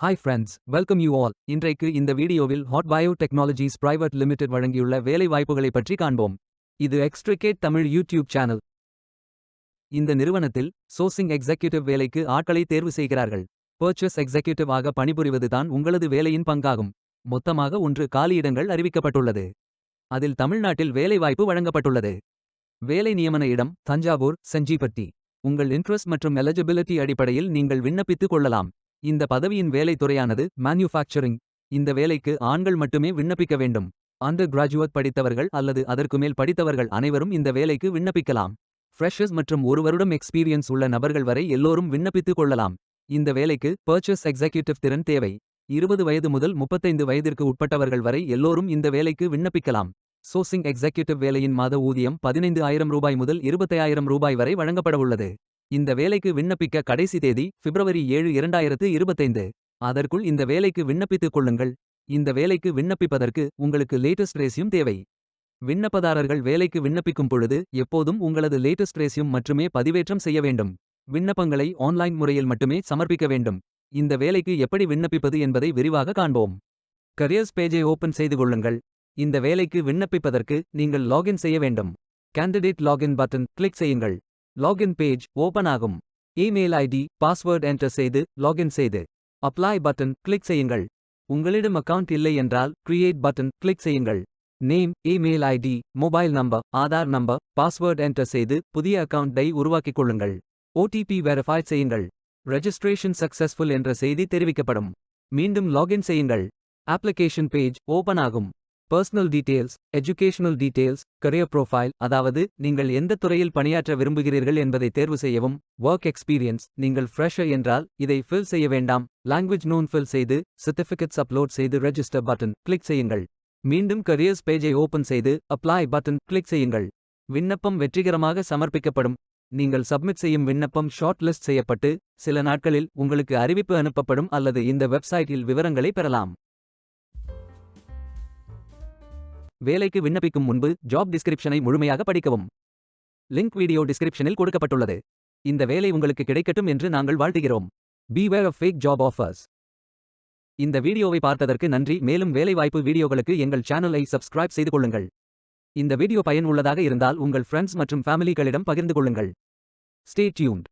Hi friends, welcome you all. இன்றைக்கு இந்த வீடியோவில் ஹாட் பயோடெக்னாலஜிஸ் பிரைவேட் லிமிடெட் வழங்கியுள்ள வேலை வாய்ப்புகளை பற்றி காண்போம். இது எக்ஸ்ட்ரிகேட் தமிழ் யூடியூப் சேனல். இந்த நிறுவனத்தில் சோர்சிங் எக்ஸிக்யூட்டிவ் வேலைக்கு ஆட்களை தேர்வு செய்கிறார்கள். பர்ச்சேஸ் எக்ஸிக்யூட்டிவ் ஆக பணிபுரிவதுதான் உங்களது வேலையின் பங்காகும். மொத்தமாக 1 காலியிடங்கள் அறிவிக்கப்பட்டுள்ளது. அதில் தமிழ்நாட்டில் வேலை வாய்ப்பு வழங்கப்பட்டுள்ளது. வேலை நியமன இடம் தஞ்சாவூர், செஞ்சிபட்டி. உங்கள் இன்ட்ரெஸ்ட் மற்றும் எலிஜிபிலிட்டி அடிப்படையில் நீங்கள் விண்ணப்பித்துக் கொள்ளலாம். இந்த பதவியின் வேலை துறையானது மேனுஃபேக்சரிங். இந்த வேலைக்கு ஆண்கள் மட்டுமே விண்ணப்பிக்க வேண்டும். அண்டர் கிராஜுவேட் படித்தவர்கள் அல்லது அதற்கு மேல் படித்தவர்கள் அனைவரும் இந்த வேலைக்கு விண்ணப்பிக்கலாம். ஃப்ரெஷர்ஸ் மற்றும் 1 வருடம் எக்ஸ்பீரியன்ஸ் உள்ள நபர்கள் வரை எல்லோரும் விண்ணப்பித்துக் கொள்ளலாம். இந்த வேலைக்கு பர்ச்சேஸ் எக்ஸிக்யூட்டிவ் திறன் தேவை. 20 வயது முதல் 35 வயதிற்கு உட்பட்டவர்கள் வரை எல்லோரும் இந்த வேலைக்கு விண்ணப்பிக்கலாம். சோர்சிங் எக்ஸிக்யூட்டிவ் வேலையின் மாத ஊதியம் ரூ. 15,000 முதல் ரூ. 25,000 வரை வழங்கப்படவுள்ளது. இந்த வேலைக்கு விண்ணப்பிக்க கடைசி தேதி பிப்ரவரி 7, 2025. அதற்குள் இந்த வேலைக்கு விண்ணப்பித்துக் கொள்ளுங்கள். இந்த வேலைக்கு விண்ணப்பிப்பதற்கு உங்களுக்கு லேட்டஸ்ட் ரெஸ்யூம் தேவை. விண்ணப்பதாரர்கள் வேலைக்கு விண்ணப்பிக்கும் பொழுது எப்போதும் உங்களது லேட்டஸ்ட் ரெஸ்யூம் மட்டுமே பதிவேற்றம் செய்ய வேண்டும். விண்ணப்பங்களை ஆன்லைன் முறையில் மட்டுமே சமர்ப்பிக்க வேண்டும். இந்த வேலைக்கு எப்படி விண்ணப்பிப்பது என்பதை விரிவாக காண்போம். கரியர்ஸ் பேஜை ஓபன் செய்து கொள்ளுங்கள். இந்த வேலைக்கு விண்ணப்பிப்பதற்கு நீங்கள் லாகின் செய்ய வேண்டும். கேண்டிடேட் லாகின் பட்டன் கிளிக் செய்யுங்கள். லாகின் பேஜ் ஓபன் ஆகும். இமெயில் ஐடி பாஸ்வேர்ட் என்டர் செய்து லாகின் செய்து அப்ளை பட்டன் கிளிக் செய்யுங்கள். உங்களிடம் அக்கவுண்ட் இல்லை என்றால் கிரியேட் பட்டன் கிளிக் செய்யுங்கள். Name, email ID, mobile number, Aadhaar number, password enter செய்து புதிய அக்கவுண்டை உருவாக்கிக் கொள்ளுங்கள். ஓடிபி வெரிஃபை செய்யுங்கள். ரெஜிஸ்ட்ரேஷன் சக்சஸ்ஃபுல் என்ற செய்தி தெரிவிக்கப்படும். மீண்டும் லாகின் செய்யுங்கள். அப்ளிகேஷன் பேஜ் ஓபன் ஆகும். Personal details, educational details, career profile, அதாவது நீங்கள் எந்த துறையில் பணியாற்ற விரும்புகிறீர்கள் என்பதை தேர்வு செய்யவும். ஒர்க் எக்ஸ்பீரியன்ஸ், நீங்கள் ஃப்ரெஷர் என்றால் இதை ஃபில் செய்ய வேண்டாம். லாங்குவேஜ் நோன் ஃபில் செய்து சர்டிஃபிகேட்ஸ் அப்லோட் செய்து ரெஜிஸ்டர் பட்டன் கிளிக் செய்யுங்கள். மீண்டும் கரியர்ஸ் பேஜை ஓபன் செய்து அப்ளை பட்டன் கிளிக் செய்யுங்கள். விண்ணப்பம் வெற்றிகரமாக சமர்ப்பிக்கப்படும். நீங்கள் சப்மிட் செய்யும் விண்ணப்பம் ஷார்ட் லிஸ்ட் செய்யப்பட்டு சில நாட்களில் உங்களுக்கு அறிவிப்பு அனுப்பப்படும் அல்லது இந்த வெப்சைட்டில் விவரங்களை பெறலாம். வேலைக்கு விண்ணப்பிக்கும் முன்பு ஜாப் டிஸ்கிரிப்ஷனை முழுமையாக படிக்கவும். லிங்க் வீடியோ டிஸ்கிரிப்ஷனில் கொடுக்கப்பட்டுள்ளது. இந்த வேலை உங்களுக்கு கிடைக்கட்டும் என்று நாங்கள் வாழ்த்துகிறோம். Beware of fake job offers. இந்த வீடியோவை பார்த்ததற்கு நன்றி. மேலும் வேலைவாய்ப்பு வீடியோகளுக்கு எங்கள் சேனலை சப்ஸ்கிரைப் செய்து கொள்ளுங்கள். இந்த வீடியோ பயன் உள்ளதாக இருந்தால் உங்கள் ஃப்ரெண்ட்ஸ் மற்றும் ஃபேமிலிகளிடம் பகிர்ந்து கொள்ளுங்கள். Stay tuned.